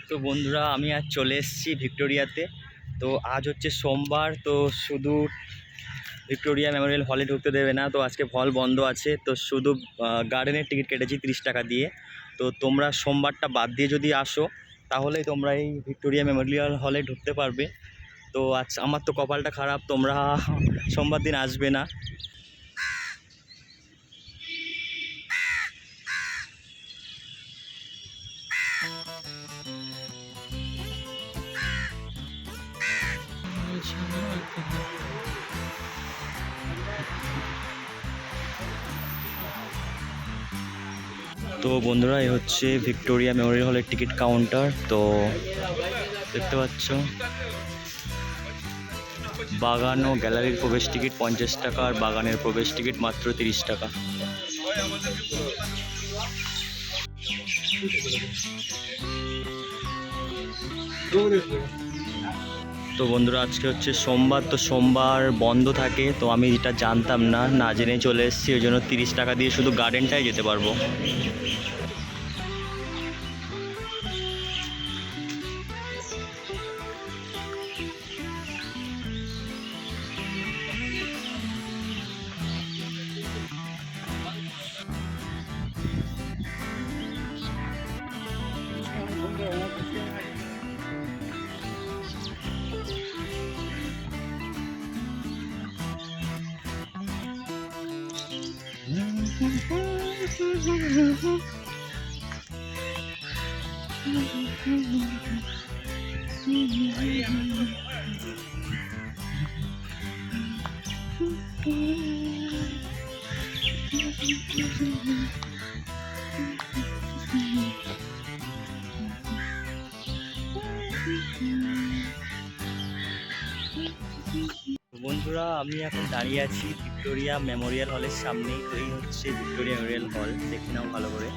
তো বন্ধুরা আমি আজ চলে এসেছি ভিক্টোরিয়াতে। তো আজ হচ্ছে সোমবার, তো শুধু ভিক্টোরিয়া মেমোরিয়াল হলে ঢুকতে দেবে না, তো আজকে হল বন্ধ আছে। তো শুধু গার্ডেনের টিকিট কেটেছি 30 টাকা দিয়ে। তো তোমরা সোমবারটা বাদ দিয়ে যদি আসো তাহলেই তোমরা এই ভিক্টোরিয়া মেমোরিয়াল হলে ঢুকতে পারবে। তো আজ আমার তো কপালটা খারাপ, তোমরা সোমবার দিন আসবে না। তো বন্ধুরা এই হচ্ছে ভিক্টোরিয়া মেমোরিয়াল হলের টিকিট কাউন্টার। তো দেখতে পাচ্ছ বাগান ও গ্যালারির প্রবেশ টিকিট 50 টাকা, আর বাগানের প্রবেশ টিকিট মাত্র 30 টাকা। তো বন্ধুরা আজকে হচ্ছে সোমবার, তো সোমবার বন্ধ থাকে। তো আমি এটা জানতাম না, না জেনে চলে এসেছি, ওই জন্য 30 টাকা দিয়ে শুধু গার্ডেনটাই যেতে পারবো। বন্ধুরা আমি এখন দাঁড়িয়ে আছি ভিক্টোরিয়া মেমোরিয়াল হলের সামনেই। তো এই হচ্ছে ভিক্টোরিয়া মেমোরিয়াল হল, দেখে নাও ভালো করে।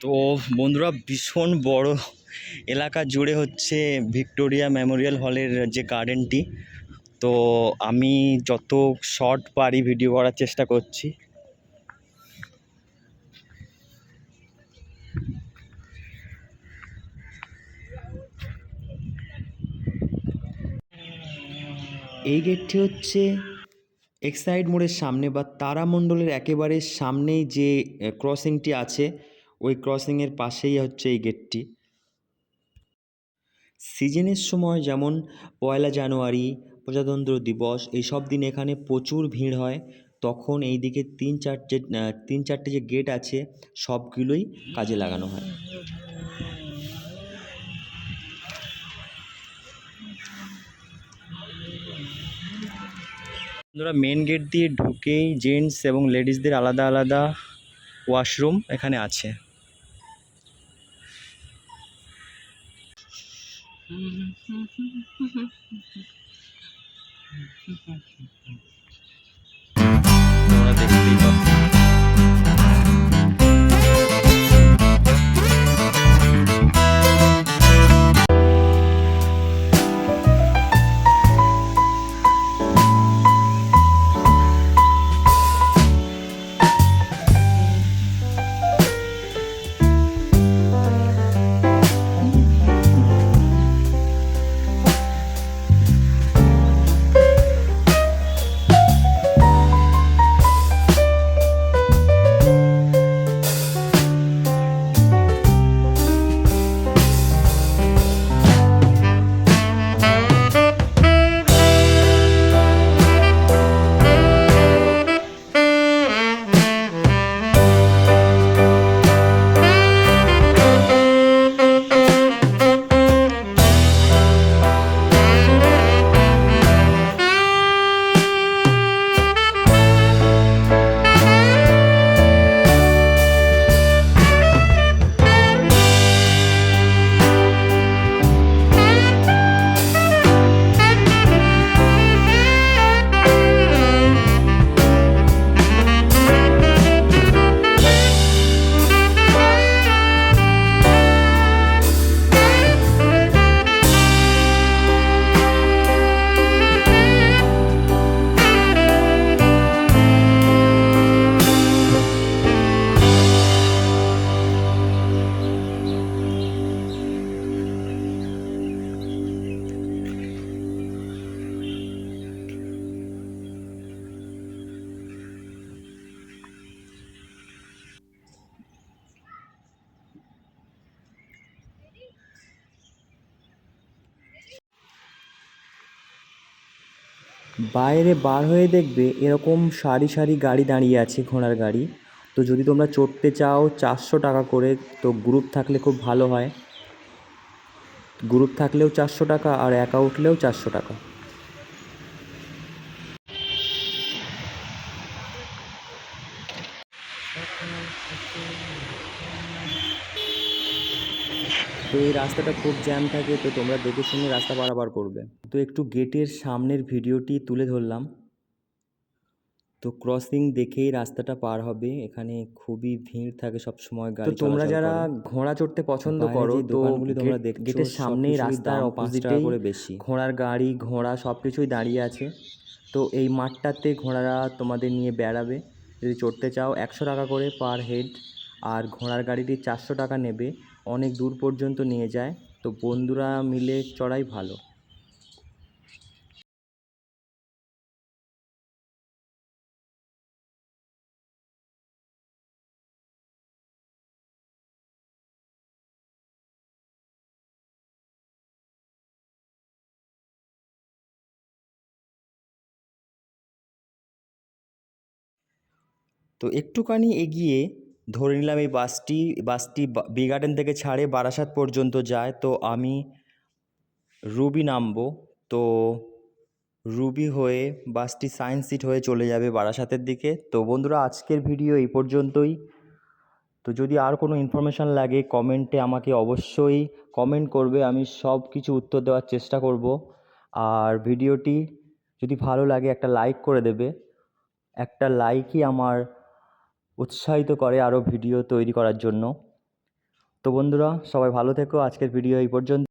তো বন্ধুরা ভীষণ বড় এলাকা জুড়ে হচ্ছে ভিক্টোরিয়া মেমোরিয়াল হলের যে গার্ডেনটি। তো আমি যত শর্ট পারি ভিডিও করার চেষ্টা করছি। এই গেটটি হচ্ছে এক্সাইড মোড়ের সামনে বা তারামণ্ডলের একেবারে সামনেই যে ক্রসিংটি আছে, ওই ক্রসিংয়ের পাশেই হচ্ছে এই গেটটি। সিজনের সময় যেমন 1 জানুয়ারি, প্রজাতন্ত্র দিবস, এইসব দিন এখানে প্রচুর ভিড় হয়। তখন এই দিকে 3-4টে যে গেট আছে সবগুলোই কাজে লাগানো হয়। বন্ধুরা মেন গেট দিয়ে ঢুকেই জেন্টস এবং লেডিসদের আলাদা আলাদা ওয়াশরুম এখানে আছে। তোমরা দেখতেই পাবে। বাইরে বার হয়ে দেখবে এরকম সারি সারি গাড়ি দাঁড়িয়ে আছে, ঘোড়ার গাড়ি। তো যদি তোমরা চড়তে চাও 400 টাকা করে, তো গ্রুপ থাকলে খুব ভালো হয়। গ্রুপ থাকলেও 400 টাকা আর একা উঠলেও 400 টাকা। তো এই রাস্তাটা খুব জ্যাম থাকে, তো তোমরা দেখে শুনে রাস্তা পারাপার করবে। তো একটু গেটের সামনের ভিডিওটি তুলে ধরলাম। তো ক্রসিং দেখেই রাস্তাটা পার হবে, এখানে খুবই ভিড় থাকে সব সময় গাড়ি চলাচল করে। তো তোমরা যারা ঘোড়া চড়তে পছন্দ করো, তো দোকানগুলি তোমরা দেখছো গেটের সামনেই রাস্তার অপোজিটেই করে বেশি ঘোড়ার গাড়ি, ঘোড়া সব কিছুই দাঁড়িয়ে আছে। তো এই মাঠটাতে ঘোড়ারা তোমাদের নিয়ে বেড়াবে। যদি চড়তে চাও 100 টাকা করে পার হেড, আর ঘোড়ার গাড়িটি 400 টাকা নেবে। অনেক দূর পর্যন্ত নিয়ে যায়, তো বন্ধুরা মিলে চড়াই ভালো। তো একটুখানি এগিয়ে ধরে নিলাম এই বাসটি বি গার্ডেন থেকে ছাড়ে বারাসাত পর্যন্ত যায়। তো আমি রুবি নামবো। তো রুবি হয়ে বাসটি সায়েন্স সিটি হয়ে চলে যাবে বারাসাতের দিকে। তো বন্ধুরা, আজকের ভিডিও এই পর্যন্তই। তো যদি আর কোনো ইনফরমেশান লাগে কমেন্টে আমাকে অবশ্যই কমেন্ট করবে, আমি সব কিছু উত্তর দেওয়ার চেষ্টা করব। আর ভিডিওটি যদি ভালো লাগে একটা লাইক করে দেবে। একটা লাইকই আমার উৎসাহিত করে আরও ভিডিও তৈরি করার জন্য। তো বন্ধুরা, সবাই ভালো থেকো। আজকের ভিডিও এই পর্যন্ত।